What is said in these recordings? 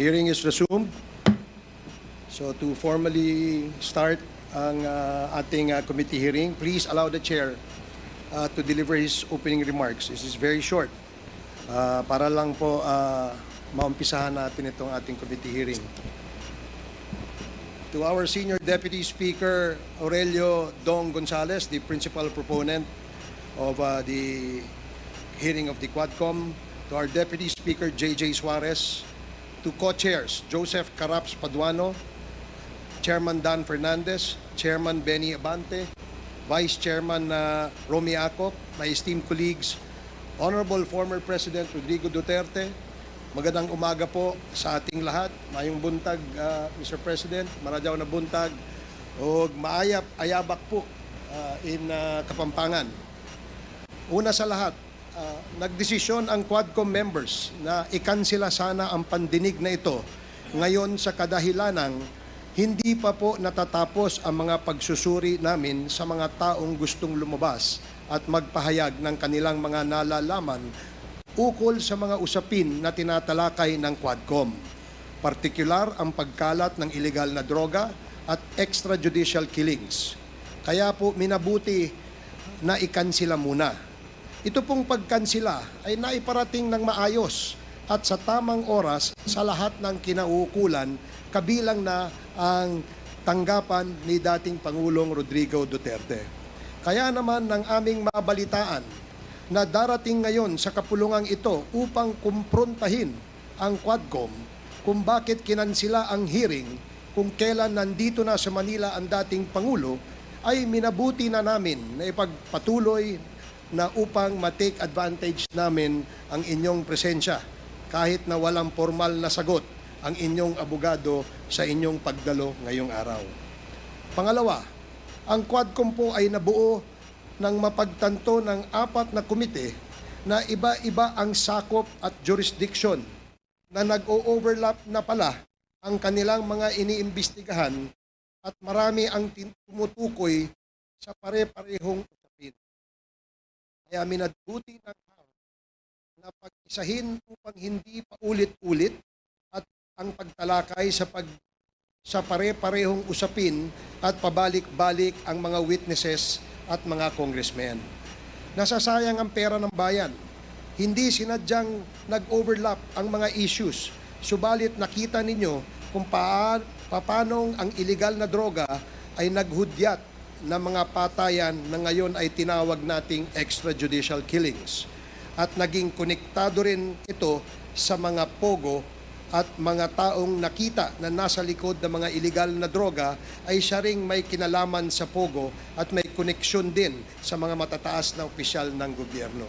Hearing is resumed. So to formally start ang ating committee hearing, please allow the chair to deliver his opening remarks. This is very short. Para lang po maumpisahan natin itong ating committee hearing. To our Senior Deputy Speaker Aurelio Dong Gonzales, the principal proponent of the hearing of the Quadcom, to our Deputy Speaker J.J. Suarez, to co-chairs Joseph Caraps Paduano, Chairman Dan Fernandez, Chairman Benny Abante, Vice Chairman Romy Acop, my esteemed colleagues, Honorable former President Rodrigo Duterte, magandang umaga po sa ating lahat. Mayong buntag, Mr. President, maradyaw na buntag, o ayabak po in Kapampangan. Una sa lahat, nagdesisyon ang Quadcom members na ikansela sana ang pandinig na ito ngayon sa kadahilanang hindi pa po natatapos ang mga pagsusuri namin sa mga taong gustong lumabas at magpahayag ng kanilang mga nalalaman ukol sa mga usapin na tinatalakay ng Quadcom. Partikular ang pagkalat ng illegal na droga at extrajudicial killings. Kaya po minabuti na ikansila muna. Ito pong pagkansila ay naiparating ng maayos at sa tamang oras sa lahat ng kinauukulan, kabilang na ang tanggapan ni dating Pangulong Rodrigo Duterte. Kaya naman ng aming mabalitaan na darating ngayon sa kapulungang ito upang kumprontahin ang Quadcom kung bakit kinansila ang hearing kung kailan nandito na sa Manila ang dating Pangulo, ay minabuti na namin na ipagpatuloy na upang ma-take advantage namin ang inyong presensya kahit na walang formal na sagot ang inyong abogado sa inyong pagdalo ngayong araw. Pangalawa, ang Quadcom po ay nabuo ng mapagtanto ng 4 na komite na iba-iba ang sakop at jurisdiction na nag-o-overlap na pala ang kanilang mga iniimbestigahan at marami ang tumutukoy sa pare-parehong usapin. Kaya minabuti ng na pag-isahin upang hindi pa ulit-ulit at ang pagtalakay sa pare-parehong usapin at pabalik-balik ang mga witnesses at mga congressmen. Nasasayang ang pera ng bayan. Hindi sinadyang nag-overlap ang mga issues, subalit nakita ninyo kung paanong ang illegal na droga ay naghudyat ng mga patayan na ngayon ay tinawag nating extrajudicial killings. At naging konektado rin ito sa mga pogo at mga taong nakita na nasa likod ng mga illegal na droga ay siya ring may kinalaman sa pogo at may koneksyon din sa mga matataas na opisyal ng gobyerno.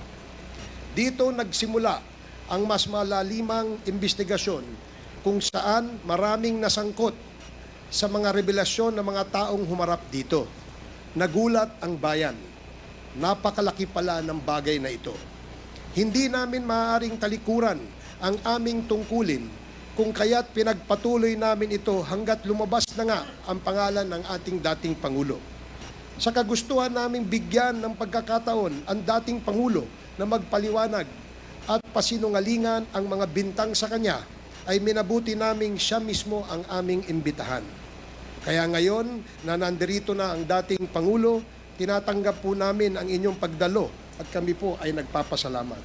Dito nagsimula ang mas malalimang investigasyon kung saan maraming nasangkot sa mga revelasyon ng mga taong humarap dito. Nagulat ang bayan. Napakalaki pala ng bagay na ito. Hindi namin maaaring talikuran ang aming tungkulin kung kaya't pinagpatuloy namin ito hanggat lumabas na nga ang pangalan ng ating dating Pangulo. Sa kagustuhan naming bigyan ng pagkakataon ang dating Pangulo na magpaliwanag at pasinungalingan ang mga bintang sa kanya, ay minabuti naming siya mismo ang aming imbitahan. Kaya ngayon na nandirito na ang dating Pangulo, tinatanggap po namin ang inyong pagdalo at kami po ay nagpapasalamat.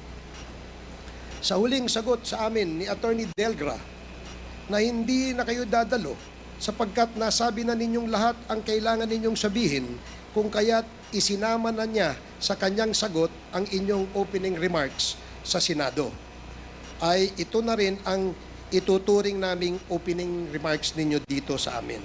Sa huling sagot sa amin ni Attorney Delgra na hindi na kayo dadalo sapagkat nasabi na ninyong lahat ang kailangan ninyong sabihin, kung kaya't isinama na niya sa kanyang sagot ang inyong opening remarks sa Senado. Ay ito na rin ang ituturing naming opening remarks ninyo dito sa amin.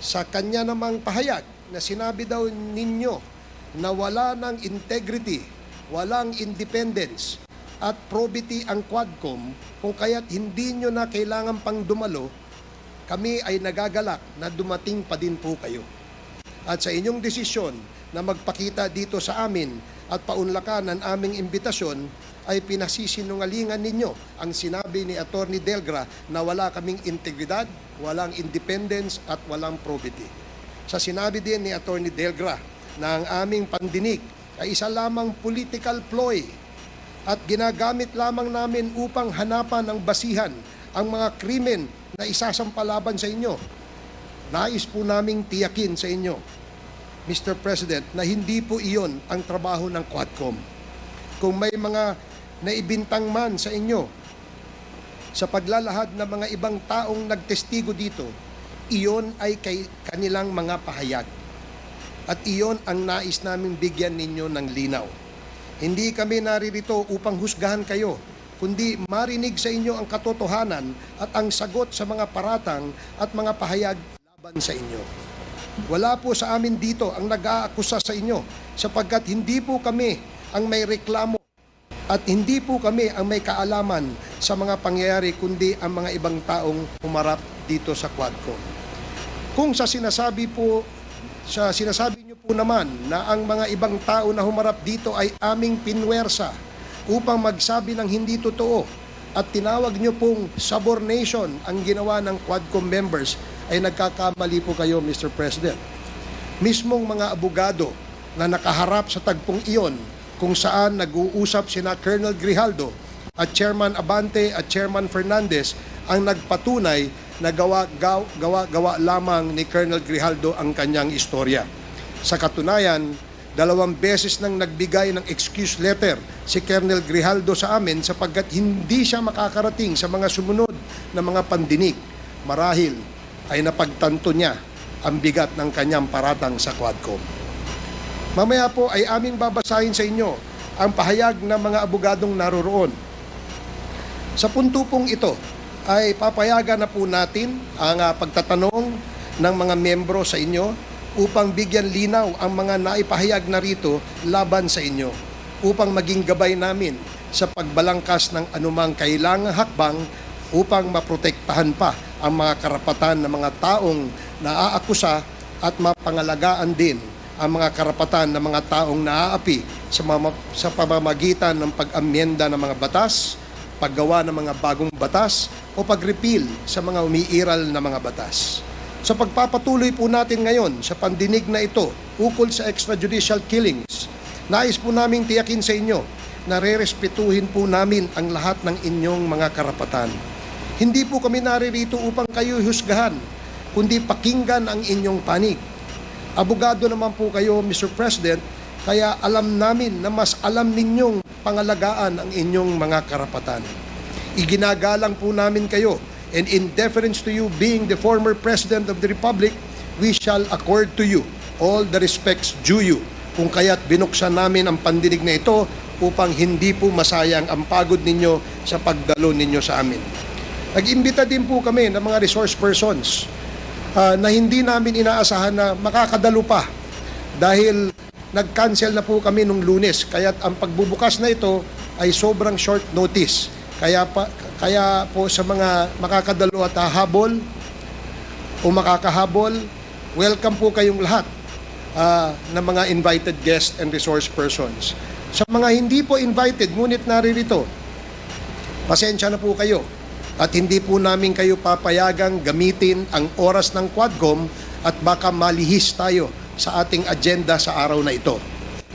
Sa kanya namang pahayag na sinabi daw ninyo na wala ng integrity, walang independence at probity ang Quadcom, kung kaya't hindi nyo na kailangan pang dumalo, kami ay nagagalak na dumating pa din po kayo. At sa inyong desisyon na magpakita dito sa amin at paunlakan ang aming imbitasyon, ay pinasisinungalingan ninyo ang sinabi ni Attorney Delgra na wala kaming integridad, walang independence at walang probity. Sa sinabi din ni Attorney Delgra na ang aming pandinig ay isa lamang political ploy at ginagamit lamang namin upang hanapan ng basihan ang mga krimen na isasampalaban sa inyo. Nais po naming tiyakin sa inyo, Mr. President, na hindi po iyon ang trabaho ng Quadcom. Kung may mga naibintang man sa inyo sa paglalahad ng mga ibang taong nagtestigo dito, iyon ay kanilang mga pahayag. At iyon ang nais naming bigyan ninyo ng linaw. Hindi kami naririto upang husgahan kayo, kundi marinig sa inyo ang katotohanan at ang sagot sa mga paratang at mga pahayag laban sa inyo. Wala po sa amin dito ang nag-aakusa sa inyo sapagkat hindi po kami ang may reklamo at hindi po kami ang may kaalaman sa mga pangyayari kundi ang mga ibang taong humarap dito sa Quadcom. Kung sa sinasabi niyo po naman na ang mga ibang tao na humarap dito ay aming pinwersa upang magsabi ng hindi totoo at tinawag niyo pong subornation ang ginawa ng Quadcom members, ay nagkakamali po kayo, Mr. President. Mismong mga abogado na nakaharap sa tagpong iyon kung saan nag-uusap sina Colonel Grijaldo at Chairman Abante at Chairman Fernandez ang nagpatunay na gawa lamang ni Colonel Grijaldo ang kanyang istorya. Sa katunayan, 2 beses nang nagbigay ng excuse letter si Colonel Grijaldo sa amin sapagkat hindi siya makakarating sa mga sumunod na mga pandinig. Marahil ay napagtanto niya ang bigat ng kanyang paratang sa Quadcom. Mamaya po ay aming babasahin sa inyo ang pahayag ng mga abogadong naroroon. Sa punto pong ito ay papayagan na po natin ang pagtatanong ng mga membro sa inyo upang bigyan linaw ang mga naipahayag na rito laban sa inyo, upang maging gabay namin sa pagbalangkas ng anumang kailangang hakbang upang maprotektahan pa ang mga karapatan ng mga taong naaakusa at mapangalagaan din ang mga karapatan ng mga taong naaapi sa pamamagitan ng pag-amyenda ng mga batas, paggawa ng mga bagong batas o pag-repeal sa mga umiiral na mga batas. Sa pagpapatuloy po natin ngayon sa pandinig na ito ukol sa extrajudicial killings, nais po naming tiyakin sa inyo na rerespetuhin po namin ang lahat ng inyong mga karapatan. Hindi po kami naririto upang kayo husgahan, kundi pakinggan ang inyong panig. Abogado naman po kayo, Mr. President, kaya alam namin na mas alam ninyong pangalagaan ang inyong mga karapatan. Iginagalang po namin kayo, and in deference to you being the former President of the Republic, we shall accord to you all the respects due you, kung kaya't binuksan namin ang pandinig na ito upang hindi po masayang ang pagod ninyo sa pagdalo ninyo sa amin. Nag-imbita din po kami ng mga resource persons na hindi namin inaasahan na makakadalo pa dahil nag-cancel na po kami nung Lunes, kaya't ang pagbubukas na ito ay sobrang short notice. Kaya po sa mga makakadalo at hahabol o makakahabol, welcome po kayong lahat ng mga invited guests and resource persons. Sa mga hindi po invited ngunit naririto, pasensya na po kayo at hindi po namin kayo papayagang gamitin ang oras ng Quadcom at baka malihis tayo sa ating agenda sa araw na ito.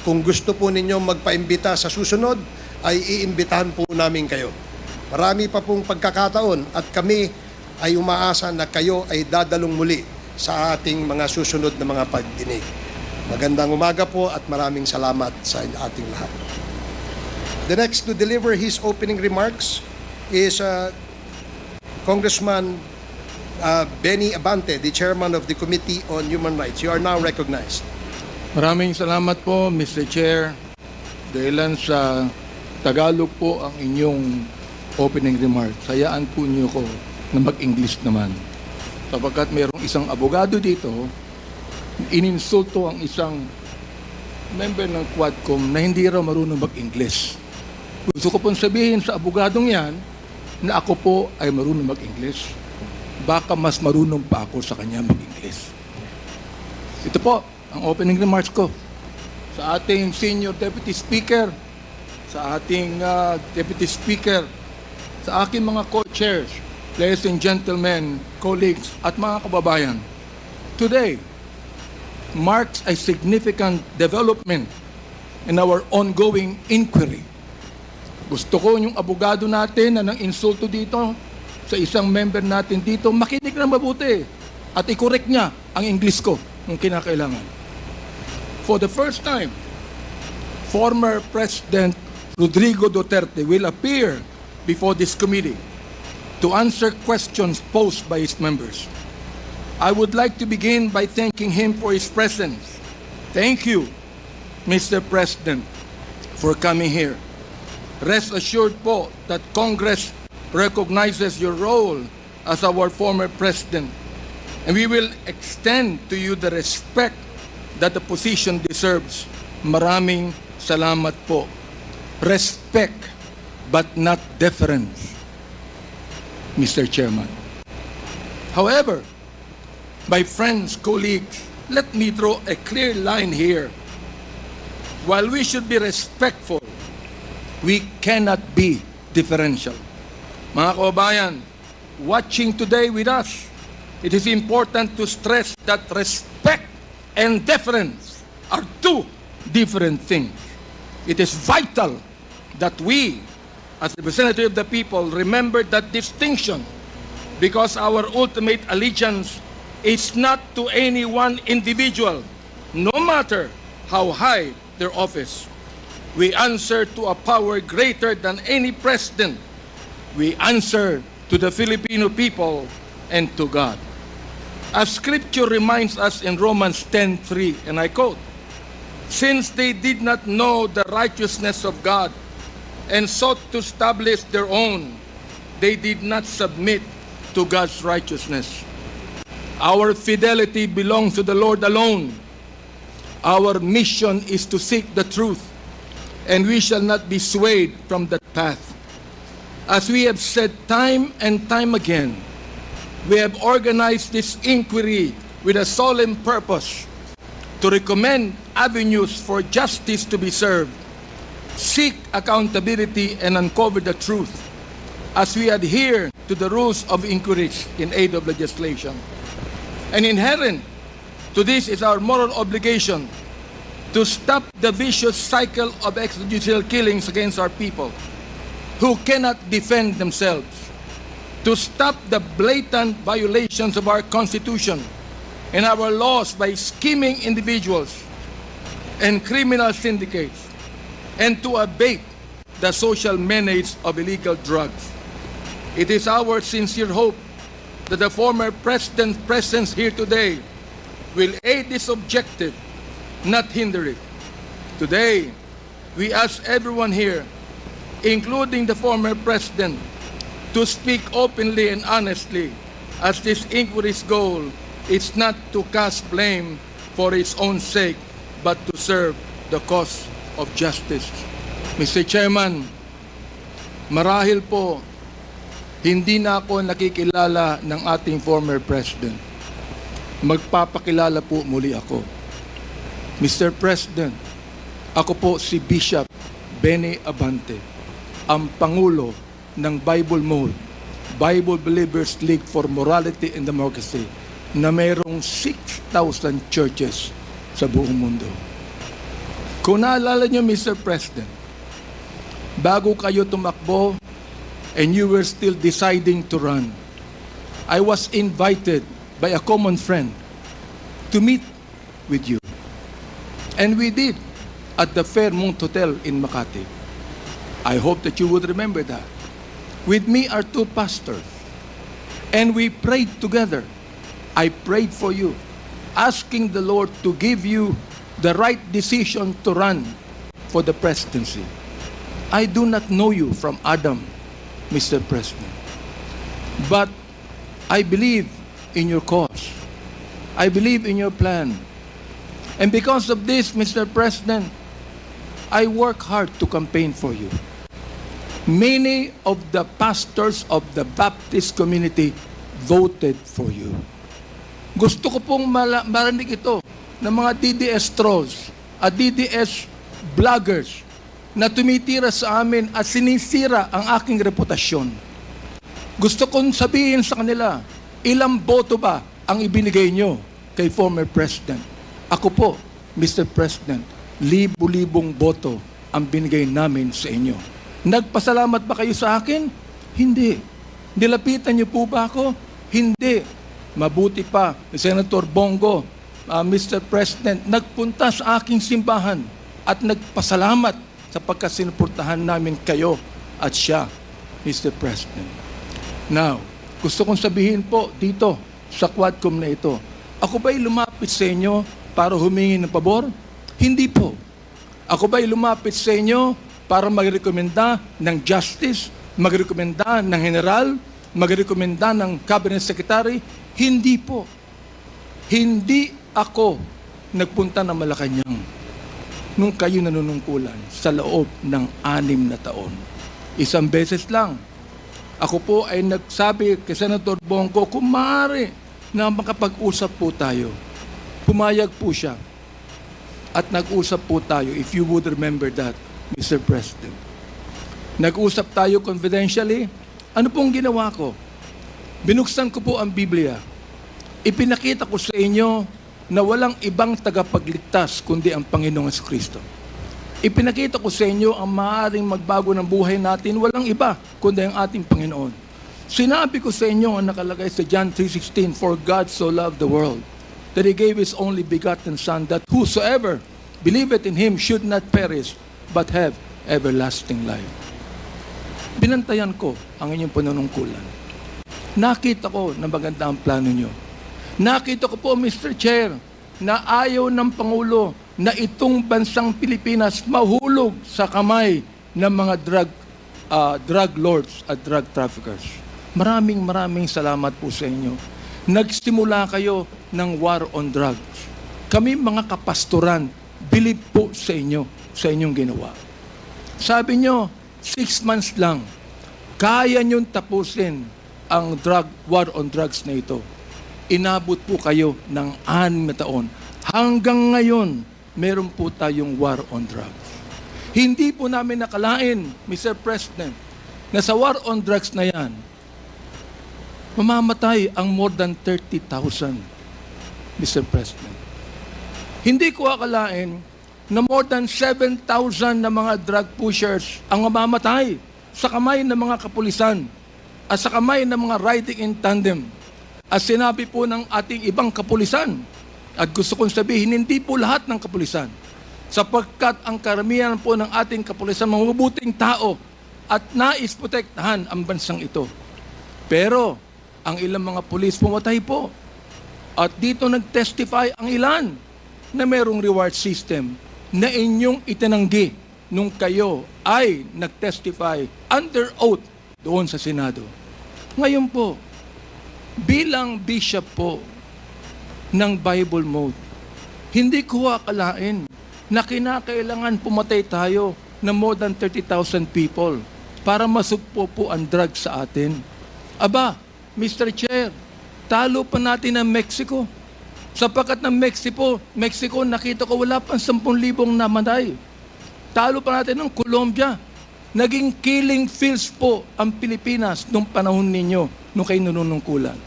Kung gusto po ninyo magpaimbita sa susunod, ay iimbitahan po namin kayo. Marami pa pong pagkakataon at kami ay umaasa na kayo ay dadalong muli sa ating mga susunod na mga pagdinig. Magandang umaga po at maraming salamat sa ating lahat. The next to deliver his opening remarks is Congressman Benny Abante, the chairman of the Committee on Human Rights. You are now recognized. Maraming salamat po, Mr. Chair. Dahilan sa Tagalog po ang inyong opening remarks. Hayaan po niyo ko na mag-English naman. Sapagkat mayroong isang abogado dito, ininsulto ang isang member ng Quadcom na hindi raw marunong mag-English. Gusto ko pong sabihin sa abogadong yan na ako po ay marunong mag-English. Baka mas marunong pa ako sa kanya mag-English. Ito po ang opening remarks ko sa ating Senior Deputy Speaker, sa ating Deputy Speaker, sa aking mga co-chairs, ladies and gentlemen, colleagues at mga kababayan. Today marks a significant development in our ongoing inquiry. Gusto ko yung abogado natin na nang insulto dito, sa isang member natin dito, makinig na mabuti at i-correct niya ang English ko kung kinakailangan. For the first time, former President Rodrigo Duterte will appear before this committee to answer questions posed by its members. I would like to begin by thanking him for his presence. Thank you, Mr. President, for coming here. Rest assured po that Congress recognizes your role as our former president, and we will extend to you the respect that the position deserves. Maraming salamat po. Respect, but not deference, Mr. Chairman. However, my friends, colleagues, let me draw a clear line here. While we should be respectful, we cannot be differential. Mga kababayan, watching today with us, it is important to stress that respect and deference are two different things. It is vital that we, as representative of the people, remember that distinction, because our ultimate allegiance is not to any one individual, no matter how high their office. We answer to a power greater than any president. We answer to the Filipino people and to God. As Scripture reminds us in Romans 10:3, and I quote, "Since they did not know the righteousness of God and sought to establish their own, they did not submit to God's righteousness." Our fidelity belongs to the Lord alone. Our mission is to seek the truth, and we shall not be swayed from that path. As we have said time and time again, we have organized this inquiry with a solemn purpose to recommend avenues for justice to be served, seek accountability, and uncover the truth as we adhere to the rules of inquiries in aid of legislation. And inherent to this is our moral obligation to stop the vicious cycle of extrajudicial killings against our people who cannot defend themselves, to stop the blatant violations of our Constitution and our laws by scheming individuals and criminal syndicates, and to abate the social menace of illegal drugs. It is our sincere hope that the former president's presence here today will aid this objective, not hinder it. Today, we ask everyone here, including the former president, to speak openly and honestly, as this inquiry's goal is not to cast blame for its own sake, but to serve the cause of justice. Mr. Chairman, marahil po, hindi na ako nakikilala ng ating former president. Magpapakilala po muli ako. Mr. President, ako po si Bishop Benny Abante, ang Pangulo ng Bible Mode, Bible Believers League for Morality and Democracy, na mayroong 6,000 churches sa buong mundo. Kung naalala niyo, Mr. President, bago kayo tumakbo and you were still deciding to run, I was invited by a common friend to meet with you. And we did at the Fairmont Hotel in Makati. I hope that you would remember that. With me are two pastors, and we prayed together. I prayed for you, asking the Lord to give you the right decision to run for the presidency. I do not know you from Adam, Mr. President, but I believe in your cause. I believe in your plan. And because of this, Mr. President, I work hard to campaign for you. Many of the pastors of the Baptist community voted for you. Gusto ko pong marinig ito ng mga DDS trolls at DDS vloggers na tumitira sa amin at sinisira ang aking reputasyon. Gusto kong sabihin sa kanila, ilang boto ba ang ibinigay nyo kay former President? Ako po, Mr. President, libu-libong boto ang binigay namin sa inyo. Nagpasalamat ba kayo sa akin? Hindi. Nilapitan niyo po ba ako? Hindi. Mabuti pa, Senator Bongo, Mr. President, nagpunta sa aking simbahan at nagpasalamat sapagkat sinuportahan namin kayo at siya, Mr. President. Now, gusto kong sabihin po dito sa Quadcom na ito, ako ba'y lumapit sa inyo para humingi ng pabor? Hindi po. Ako ba'y lumapit sa inyo para magrekomenda ng justice, magrekomenda ng general, magrekomenda ng cabinet secretary? Hindi po. Hindi ako nagpunta ng Malacanang nung kayo nanunungkulan sa loob ng 6 na taon. Isang beses lang. Ako po ay nagsabi kay Senator Bongo, kung maaari na makapag-usap po tayo. Pumayag po siya. At nag-usap po tayo, if you would remember that, Mr. President. Nag-usap tayo confidentially. Ano pong ginawa ko? Binuksan ko po ang Biblia. Ipinakita ko sa inyo na walang ibang tagapagligtas kundi ang Panginoong Jesucristo. Ipinakita ko sa inyo ang maaaring magbago ng buhay natin, walang iba kundi ang ating Panginoon. Sinabi ko sa inyo ang nakalagay sa John 3:16, "For God so loved the world, that He gave His only begotten Son, that whosoever believeth in Him should not perish, but have everlasting life." Binantayan ko ang inyong panunungkulan. Nakita ko na maganda ang plano nyo. Nakita ko po, Mr. Chair, na ayaw ng Pangulo na itong bansang Pilipinas mahulog sa kamay ng mga drug lords at drug traffickers. Maraming salamat po sa inyo. Nagsimula kayo ng war on drugs. Kami mga kapastoran, believe po sa inyo, sa inyong ginawa. Sabi nyo, 6 months lang, kaya nyong tapusin ang war on drugs na ito. Inabot po kayo ng 6 na taon. Hanggang ngayon, meron po tayong war on drugs. Hindi po namin nakalain, Mr. President, na sa war on drugs na yan, mamamatay ang more than 30,000, Mr. President. Hindi ko akalain na more than 7,000 na mga drug pushers ang mamamatay sa kamay ng mga kapulisan at sa kamay ng mga riding in tandem. As sinabi po ng ating ibang kapulisan, at gusto kong sabihin, hindi po lahat ng kapulisan, sapagkat ang karamihan po ng ating kapulisan, mga mabuting tao, at nais protektahan ang bansang ito. Pero, ang ilang mga pulis pumatay po. At dito nag-testify ang ilan na mayroong reward system na inyong itinanggi nung kayo ay nag-testify under oath doon sa Senado. Ngayon po, bilang bishop po ng Bible Mode, hindi ko akalain na kinakailangan pumatay tayo ng more than 30,000 people para masugpo po ang drugs sa atin. Aba, Mr. Chair, talo pa natin ang Mexico. Sapagkat ng Mexico, nakita ko wala pang 10,000 namatay. Talo pa natin ng Colombia. Naging killing fields po ang Pilipinas nung panahon ninyo, nung kayo nanunungkulan.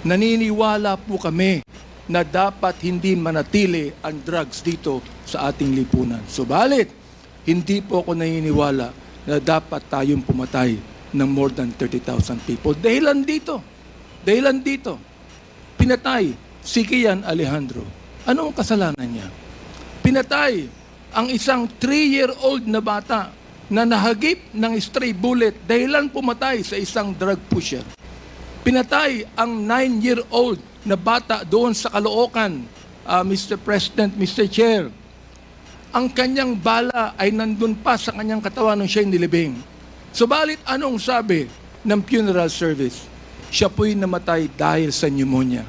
Naniniwala po kami na dapat hindi manatili ang drugs dito sa ating lipunan. Subalit, hindi po ako naniniwala na dapat tayong pumatay ng more than 30,000 people. Dahilan dito, pinatay si Kian Alejandro. Anong kasalanan niya? Pinatay ang isang 3-year-old na bata na nahagip ng stray bullet dahilan pumatay sa isang drug pusher. Pinatay ang 9-year-old na bata doon sa Caloocan, Mr. President, Mr. Chair. Ang kanyang bala ay nandun pa sa kanyang katawan nung siya'y nilibing. Subalit anong sabi ng funeral service? Siya po'y namatay dahil sa pneumonia.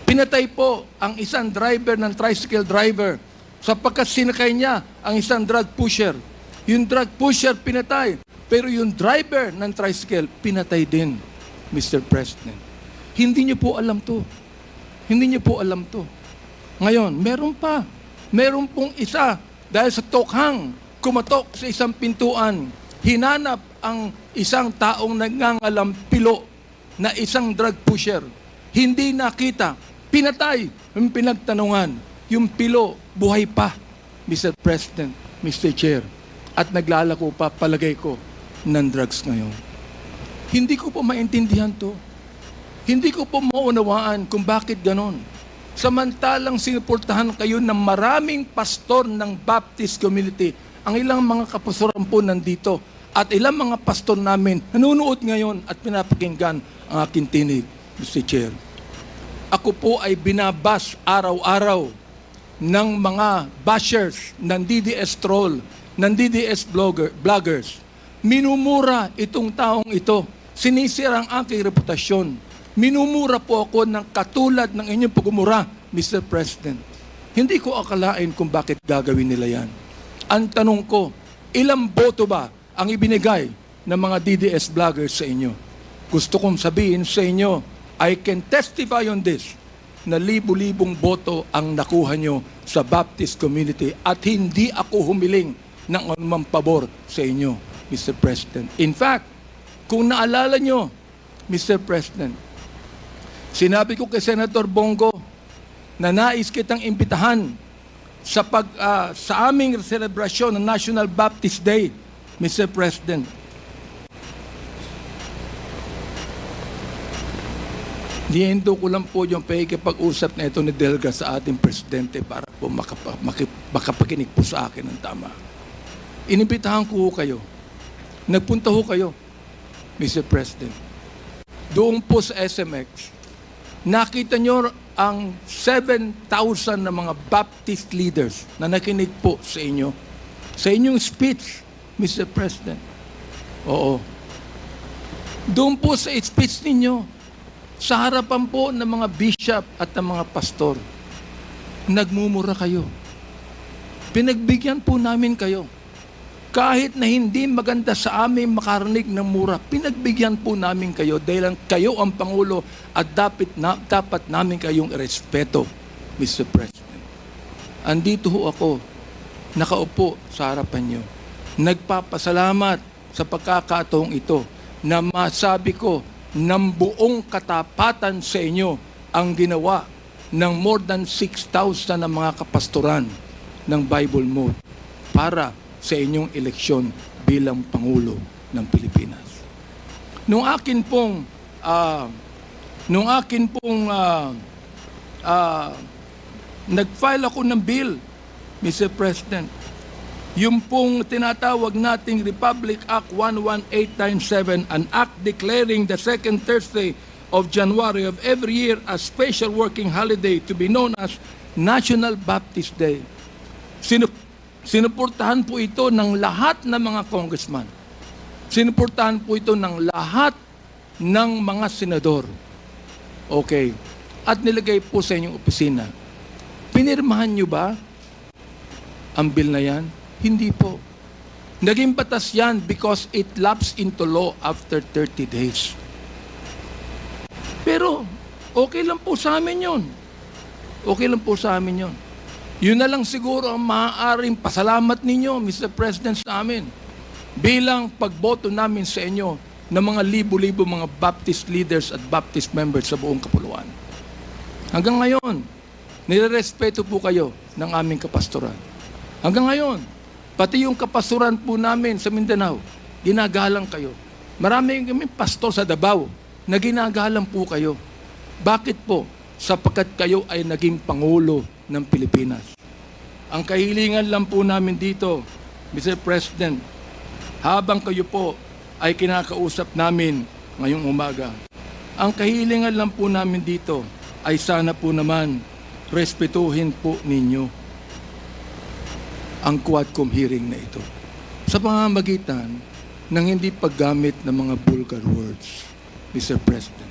Pinatay po ang isang driver ng tricycle driver sapagkat sinakay niya ang isang drug pusher. Yung drug pusher pinatay, pero yung driver ng tricycle pinatay din, Mr. President. Hindi niyo po alam to. Ngayon, meron pong isa dahil sa tokhang kumatok sa isang pintuan, hinanap ang isang taong nangangalampilo na isang drug pusher. Hindi nakita, pinatay, yung pinagtanungan, yung pilo, buhay pa, Mr. President, Mr. Chair, at naglalako pa, palagay ko, ng drugs ngayon. Hindi ko po maintindihan to. Hindi ko po maunawaan kung bakit ganon. Samantalang sinuportahan kayo ng maraming pastor ng Baptist community. Ang ilang mga kapastoran po nandito at ilang mga pastor namin nanonood ngayon at pinapakinggan ang aking tinig, Mr. Chair. Ako po ay binabas araw-araw ng mga bashers ng DDS troll, ng DDS bloggers. Minumura itong taong ito. Sinisira ang aking reputasyon. Minumura po ako ng katulad ng inyong pagmumura, Mr. President. Hindi ko akalain kung bakit gagawin nila yan. Ang tanong ko, ilang boto ba ang ibinigay ng mga DDS vloggers sa inyo? Gusto kong sabihin sa inyo, I can testify on this, na libu-libong boto ang nakuha nyo sa Baptist community at hindi ako humiling ng anumang pabor sa inyo, Mr. President. In fact, kung naalala nyo, Mr. President, sinabi ko kay Senator Bongo na nais kitang imbitahan sa aming selebrasyon ng National Baptist Day, Mr. President. Niendo ko lang po yung pakikipag-usap na ito ni Delga sa ating presidente para po makapakinig po sa akin ng tama. Inimbitahan ko kayo. Nagpunta ho kayo, Mr. President. Doon po sa SMX, nakita nyo ang 7,000 na mga Baptist leaders na nakinig po sa inyo. Sa inyong speech, Mr. President. Oo. Doon po sa speech ninyo, sa harapan po ng mga bishop at ng mga pastor, nagmumura kayo. Pinagbigyan po namin kayo. Kahit na hindi maganda sa amin makarinig ng mura, pinagbigyan po namin kayo dahil kayo ang Pangulo at dapat namin kayong irespeto, Mr. President. Andito ho ako, nakaupo sa harapan nyo. Nagpapasalamat sa pagkakataong ito na masabi ko ng buong katapatan sa inyo ang ginawa ng more than 6,000 na mga kapastoran ng Bible Mode para sa inyong eleksyon bilang Pangulo ng Pilipinas. Nung akin pong nag-file ako ng bill, Mr. President, yung pong tinatawag nating Republic Act 11897, an act declaring the second Thursday of January of every year as special working holiday to be known as National Baptist Day. Sinuportahan po ito ng lahat ng mga congressman. Sinuportahan po ito ng lahat ng mga senador. Okay. At nilagay po sa inyong opisina. Pinirmahan nyo ba ang bill na yan? Hindi po. Naging batas yan because it lapsed into law after 30 days. Pero, okay lang po sa amin yun. Okay lang po sa amin yun. Yun na lang siguro ang maaaring pasalamat ninyo, Mr. President, sa amin. Bilang pagboto namin sa inyo ng mga libo-libo mga Baptist leaders at Baptist members sa buong kapuluan. Hanggang ngayon, nirerespeto po kayo ng aming kapastoran. Hanggang ngayon, pati yung kapastoran po namin sa Mindanao, ginagalang kayo. Marami kaming pastor sa Davao na ginagalang po kayo. Bakit po? Sapagkat kayo ay naging Pangulo ng Pilipinas. Ang kahilingan lang po namin dito, Mr. President, habang kayo po ay kinakausap namin ngayong umaga, ang kahilingan lang po namin dito ay sana po naman respetuhin po ninyo ang Quadcom hearing na ito sa pamamagitan ng hindi paggamit ng mga vulgar words, Mr. President.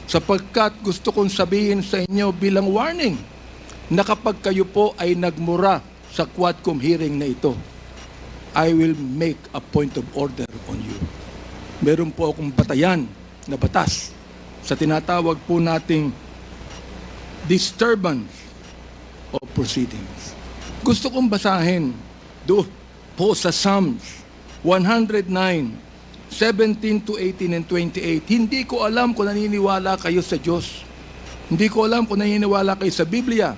Sapagkat gusto kong sabihin sa inyo bilang warning na kapag kayo po ay nagmura sa Quadcom hearing na ito, I will make a point of order on you. Meron po akong batayan na batas sa tinatawag po nating disturbance of proceedings. Gusto kong basahin doon po sa Psalms 109, 17 to 18 and 28. Hindi ko alam kung naniniwala kayo sa Diyos. Hindi ko alam kung naniniwala kayo sa Biblia.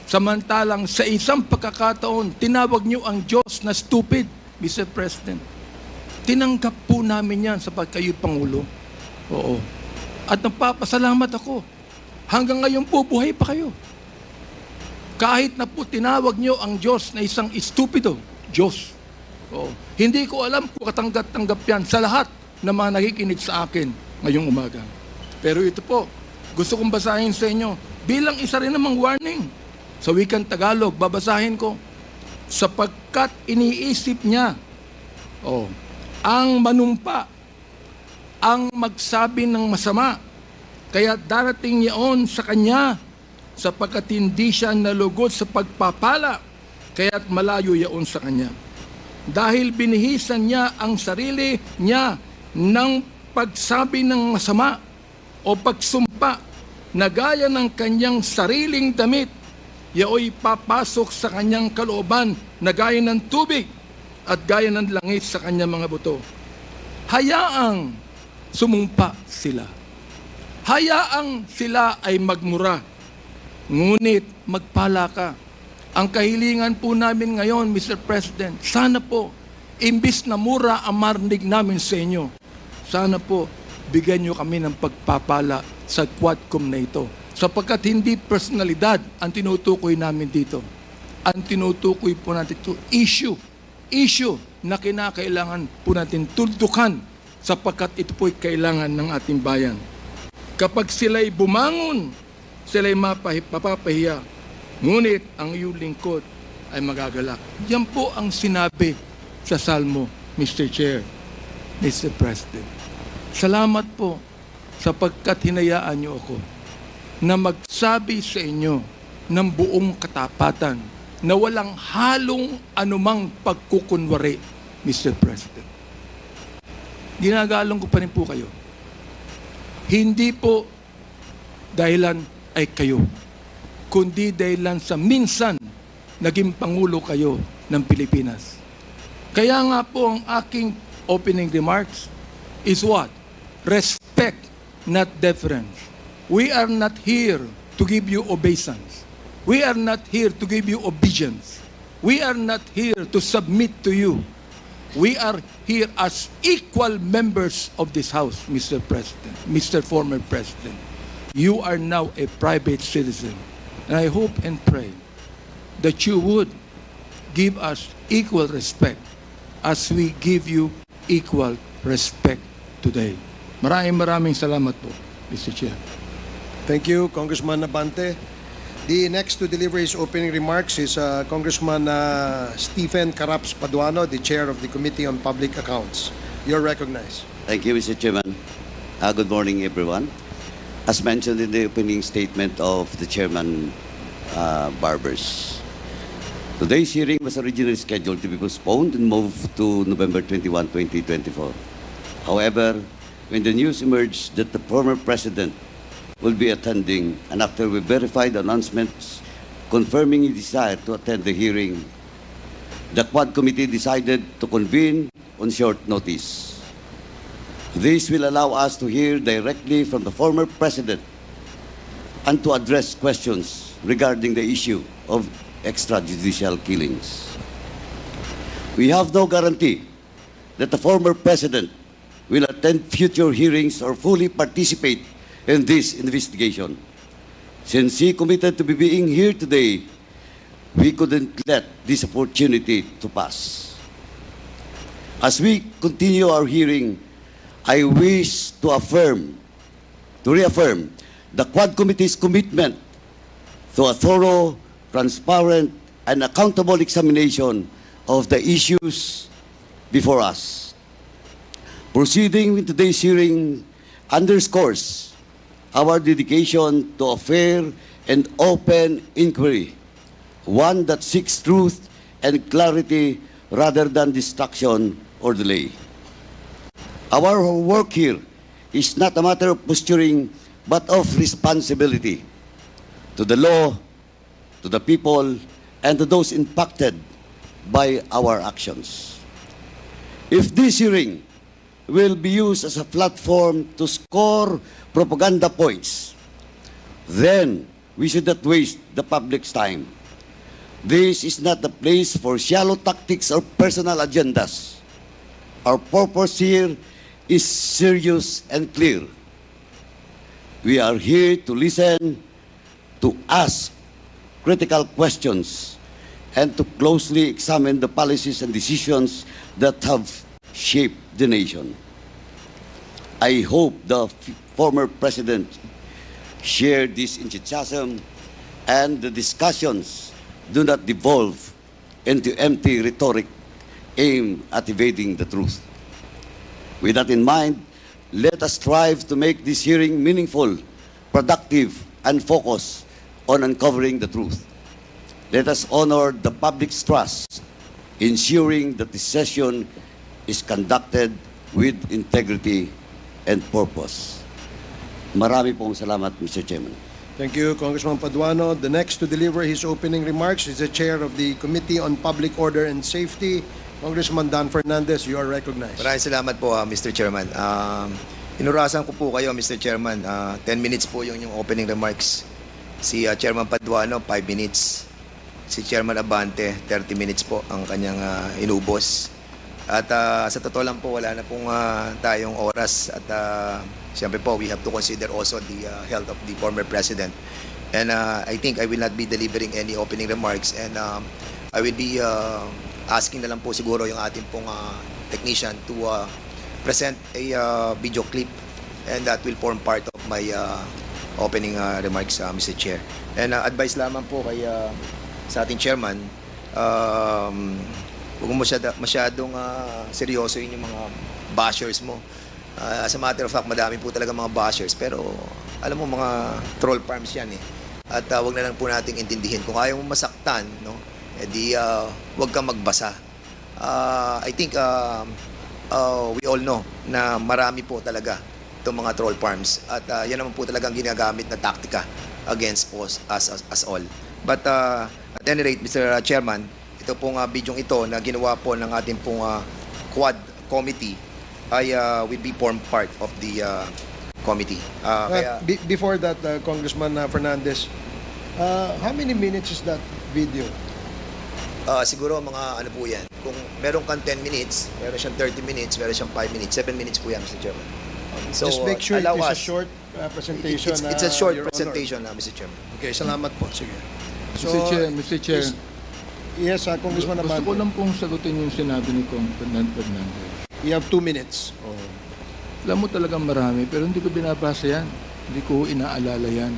Samantalang sa isang pagkakataon, tinawag niyo ang Diyos na stupid, Mr. President. Tinanggap po namin yan sapagkat kayo Pangulo. Oo. At nagpapasalamat ako. Hanggang ngayon po, buhay pa kayo. Kahit na po tinawag nyo ang Diyos na isang estupido, Diyos. Oo. Hindi ko alam kung katanggap-tanggap yan sa lahat na mga nakikinig sa akin ngayong umaga. Pero ito po, gusto kong basahin sa inyo bilang isa rin namang warning. Sa wikang Tagalog, babasahin ko. Sapagkat iniisip niya, ang manumpa, ang magsabi ng masama, kaya darating yaon sa kanya, sapagkat hindi siya nalugod sa pagpapala, kaya't malayo yaon sa kanya. Dahil binihisan niya ang sarili niya ng pagsabi ng masama o pagsumpa na gaya ng kanyang sariling damit, yaoy papasok sa kanyang kalooban na gaya ng tubig at gaya ng langit sa kanyang mga buto. Hayaang sumumpa sila. Hayaang sila ay magmura. Ngunit magpala ka. Ang kahilingan po namin ngayon, Mr. President, sana po, imbis na mura ang marinig namin sa inyo, sana po, bigyan nyo kami ng pagpapala sa Quadcom na ito. Sapagkat hindi personalidad ang tinutukoy namin dito. Ang tinutukoy po natin ito, issue na kinakailangan po natin tuldukan sapagkat ito po'y kailangan ng ating bayan. Kapag sila'y bumangon, sila'y mapapahiya, ngunit ang iyong lingkod ay magagalak. Yan po ang sinabi sa Salmo, Mr. Chair, Mr. President. Salamat po sapagkat hinayaan niyo ako na magsabi sa inyo ng buong katapatan na walang halong anumang pagkukunwari, Mr. President. Ginagalang ko pa rin po kayo. Hindi po dahilan ay kayo, kundi dahilan sa minsan naging Pangulo kayo ng Pilipinas. Kaya nga po ang aking opening remarks is what? Respect, not deference. We are not here to give you obeisance. We are not here to give you obedience. We are not here to submit to you. We are here as equal members of this House, Mr. President, Mr. Former President. You are now a private citizen. And I hope and pray that you would give us equal respect as we give you equal respect today. Maraming salamat po, Mr. Chair. Thank you, Congressman Nabante. The next to deliver his opening remarks is Congressman Stephen Caraps Paduano, the Chair of the Committee on Public Accounts. You're recognized. Thank you, Mr. Chairman. Good morning, everyone. As mentioned in the opening statement of the Chairman Barbers, today's hearing was originally scheduled to be postponed and moved to November 21, 2024. However, when the news emerged that the former President will be attending, and after we verified the announcements confirming his desire to attend the hearing, the Quad Committee decided to convene on short notice. This will allow us to hear directly from the former President and to address questions regarding the issue of extrajudicial killings. We have no guarantee that the former President will attend future hearings or fully participate in this investigation. Since he committed to be being here today, we couldn't let this opportunity to pass. As we continue our hearing, I wish to reaffirm the Quad Committee's commitment to a thorough, transparent, and accountable examination of the issues before us. Proceeding with today's hearing underscores our dedication to a fair and open inquiry, one that seeks truth and clarity rather than distraction or delay. Our work here is not a matter of posturing, but of responsibility to the law, to the people, and to those impacted by our actions. If this hearing will be used as a platform to score propaganda points, then we should not waste the public's time. This is not the place for shallow tactics or personal agendas. Our purpose here is serious and clear. We are here to listen, to ask critical questions, and to closely examine the policies and decisions that have shaped the nation. I hope the former president shared this enthusiasm and the discussions do not devolve into empty rhetoric aimed at evading the truth. With that in mind, let us strive to make this hearing meaningful, productive, and focused on uncovering the truth. Let us honor the public's trust, ensuring that this session is conducted with integrity and purpose. Marami pong salamat, Mr. Chairman. Thank you, Congressman Paduano. The next to deliver his opening remarks is the Chair of the Committee on Public Order and Safety, Congressman Dan Fernandez. You are recognized. Maraming salamat po, Mr. Chairman. Inurasan ko po kayo, Mr. Chairman. 10 minutes po yung opening remarks. Si Chairman Paduano, 5 minutes. Si Chairman Abante, 30 minutes po ang kanyang inubos. At sa totoo lang po, wala na pong tayong oras. At siyempre po, we have to consider also the health of the former president. And I think I will not be delivering any opening remarks. And I will be asking na lang po siguro yung ating pong technician to present a video clip. And that will form part of my opening remarks, Mr. Chair. And advice lamang po kay sa ating chairman, huwag mo masyadong seryoso yung mga bashers mo. As a matter of fact, madami po talaga mga bashers, pero alam mo, mga troll farms yan eh. At wag na lang po nating intindihin. Kung ayaw mo masaktan, no, edi wag kang magbasa. I think we all know na marami po talaga itong mga troll farms. At yan naman po talagang ginagamit na taktika against us all. But at any rate, Mr. Chairman, ito pong bidyong ito na ginawa po ng ating pong Quad Committee ay will be formed part of the committee. Before that, Congressman Fernandez, how many minutes is that video? Siguro mga ano po yan. Kung meron kang 10 minutes, meron siyang 30 minutes, meron siyang 5 minutes, 7 minutes po yan, Mr. Chairman. So, Just make sure it allow is a us. short presentation. It's a short Your Honor. presentation, Mr. Chairman. Okay, salamat po. Sige. Mr. Chair, Yes, Congressman gusto ko Abante. lang pong sagutin yung sinabi ni Congressman Fernandez. You have 2 minutes. Oh. Alam mo talagang marami, pero hindi ko binabasa yan. Hindi ko inaalala yan.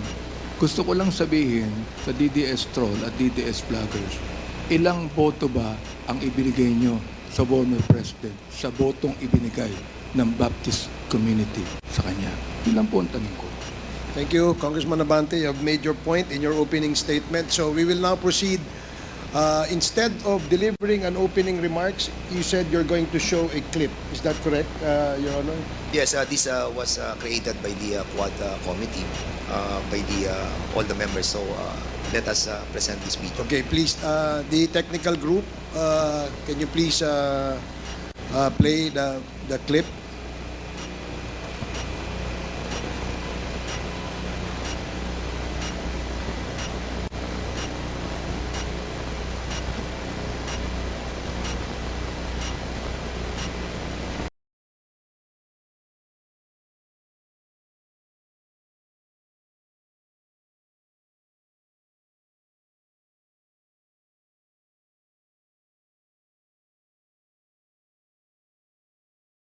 Gusto ko lang sabihin sa DDS Troll at DDS Vloggers, ilang boto ba ang ibinigay nyo sa former president sa botong ibinigay ng Baptist community sa kanya? Yun lang po ang tanong ko. Thank you, Congressman Abante. You have made your point in your opening statement. So we will now proceed. Instead of delivering an opening remarks, you said you're going to show a clip. Is that correct, Your Honor? Yes, this was created by the Quad Committee, by all the members. So let us present this video. Okay, please, the technical group, can you please play the clip?